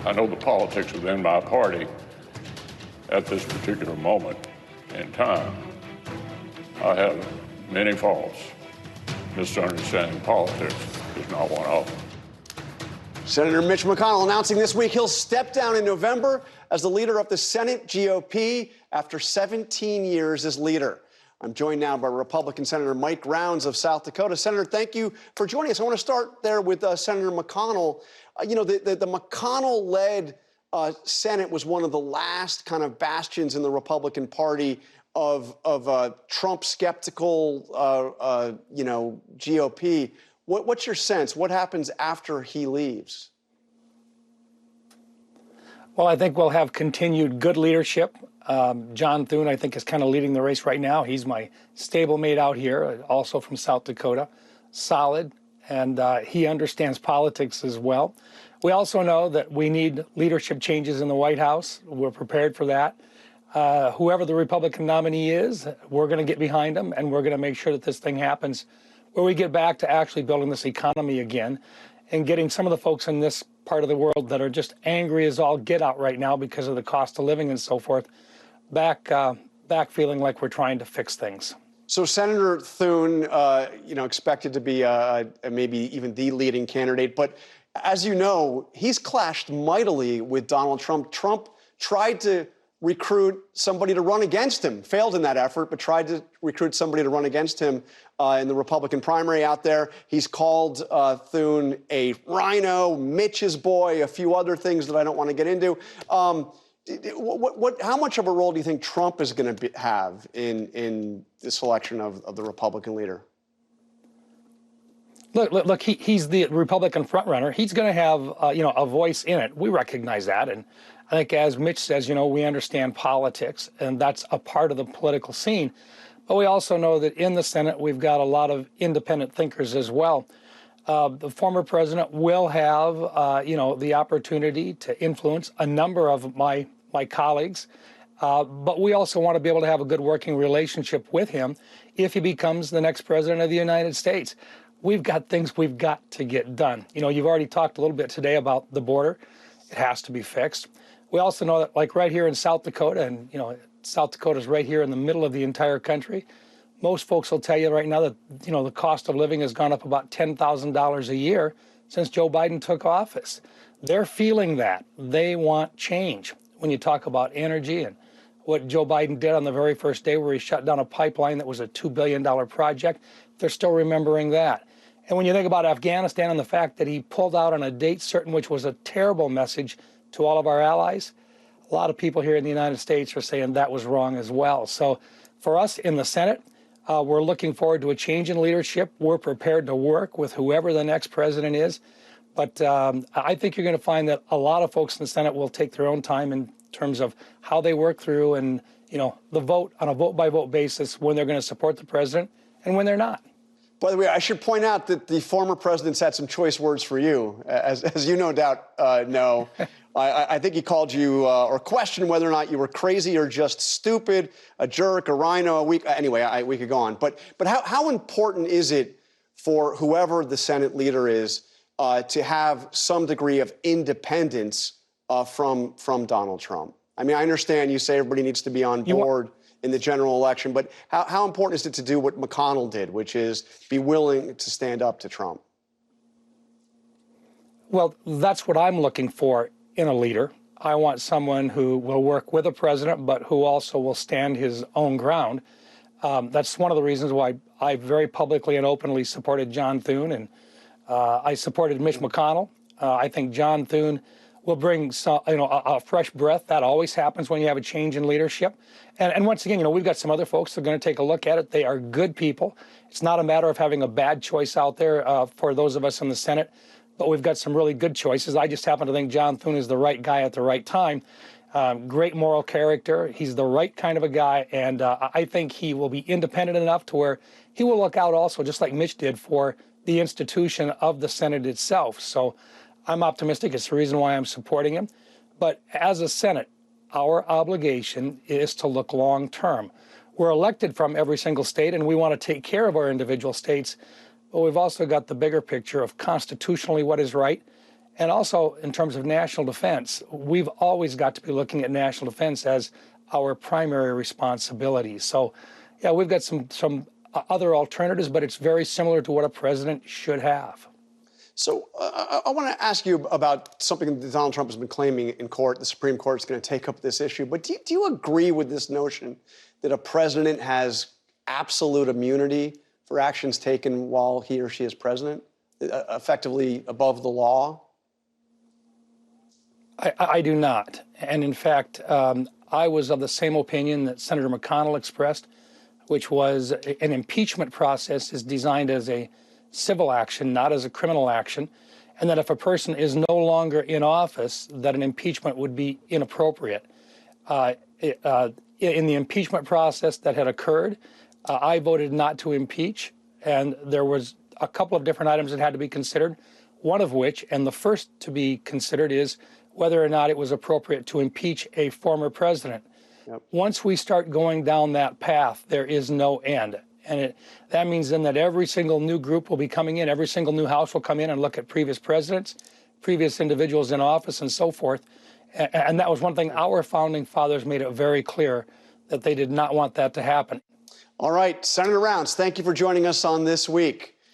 I know the politics within my party at this particular moment in time. I have many faults. Misunderstanding politics is not one of them. Senator Mitch McConnell announcing this week he'll step down in November as the leader of the Senate GOP after 17 years as leader. I'm joined now by Republican Senator Mike Rounds of South Dakota. Senator, thank you for joining us. I want to start there with Senator McConnell. The McConnell-led Senate was one of the last kind of bastions in the Republican Party of Trump skeptical, GOP. What's your sense? What happens after he leaves? Well, I think we'll have continued good leadership. John Thune, I think, is kind of leading the race right now. He's my stablemate out here, also from South Dakota. Solid, and he understands politics as well. We also know that we need leadership changes in the White House. We're prepared for that. Whoever the Republican nominee is, we're going to get behind him, and we're going to make sure that this thing happens where we get back to actually building this economy again and getting some of the folks in this part of the world that are just angry as all get out right now because of the cost of living and so forth, back feeling like we're trying to fix things. So Senator Thune, expected to be maybe even the leading candidate, but as you know, he's clashed mightily with Donald Trump. Trump tried to recruit somebody to run against him, failed in that effort, but tried to recruit somebody to run against him in the Republican primary out there. He's called Thune a rhino, Mitch's boy, a few other things that I don't want to get into. How much of a role do you think Trump is going to have in the selection of the Republican leader? Look, he's the Republican frontrunner. He's going to have, a voice in it. We recognize that. And I think, as Mitch says, we understand politics, and that's a part of the political scene. But we also know that in the Senate, we've got a lot of independent thinkers as well. The former president will have, the opportunity to influence a number of my colleagues. But we also want to be able to have a good working relationship with him if he becomes the next president of the United States. We've got things we've got to get done. You've already talked a little bit today about the border. It has to be fixed. We also know that, like right here in South Dakota, and South Dakota's right here in the middle of the entire country, most folks will tell you right now that the cost of living has gone up about $10,000 a year since Joe Biden took office. They're feeling that. They want change. When you talk about energy and what Joe Biden did on the very first day where he shut down a pipeline that was a $2 billion project, they're still remembering that. And when you think about Afghanistan and the fact that he pulled out on a date certain, which was a terrible message to all of our allies, a lot of people here in the United States are saying that was wrong as well. So for us in the Senate, we're looking forward to a change in leadership. We're prepared to work with whoever the next president is. But I think you're going to find that a lot of folks in the Senate will take their own time in terms of how they work through and, the vote on a vote-by-vote basis when they're going to support the president and when they're not. By the way, I should point out that the former president's had some choice words for you, as you no doubt know. I think he called you or questioned whether or not you were crazy or just stupid, a jerk, a rhino, a weak. Anyway, we could go on. But how important is it for whoever the Senate leader is to have some degree of independence from Donald Trump? I mean, I understand you say everybody needs to be on board in the general election, but how important is it to do what McConnell did, which is be willing to stand up to Trump? Well, that's what I'm looking for in a leader. I want someone who will work with a president, but who also will stand his own ground. That's one of the reasons why I very publicly and openly supported John Thune, and I supported Mitch McConnell. I think John Thune will bring some, a fresh breath. That always happens when you have a change in leadership. And once again, we've got some other folks that are going to take a look at it. They are good people. It's not a matter of having a bad choice out there for those of us in the Senate, but we've got some really good choices. I just happen to think John Thune is the right guy at the right time. Great moral character. He's the right kind of a guy, and I think he will be independent enough to where he will look out also, just like Mitch did, for the institution of the Senate itself. So I'm optimistic. It's the reason why I'm supporting him. But as a Senate, our obligation is to look long term. We're elected from every single state, and we want to take care of our individual states. But we've also got the bigger picture of constitutionally what is right And also, in terms of national defense, we've always got to be looking at national defense as our primary responsibility. So, yeah, we've got some other alternatives, but it's very similar to what a president should have. So I want to ask you about something that Donald Trump has been claiming in court. The Supreme Court is going to take up this issue. But do you agree with this notion that a president has absolute immunity for actions taken while he or she is president, effectively above the law? I do not. And in fact, I was of the same opinion that Senator McConnell expressed, which was an impeachment process is designed as a civil action, not as a criminal action, and that if a person is no longer in office, that an impeachment would be inappropriate. In the impeachment process that had occurred, I voted not to impeach, and there was a couple of different items that had to be considered, one of which, and the first to be considered, is whether or not it was appropriate to impeach a former president. Yep. Once we start going down that path, there is no end. And that means then that every single new group will be coming in, every single new House will come in and look at previous presidents, previous individuals in office, and so forth. And that was one thing our founding fathers made it very clear that they did not want that to happen. All right, Senator Rounds, thank you for joining us on This Week.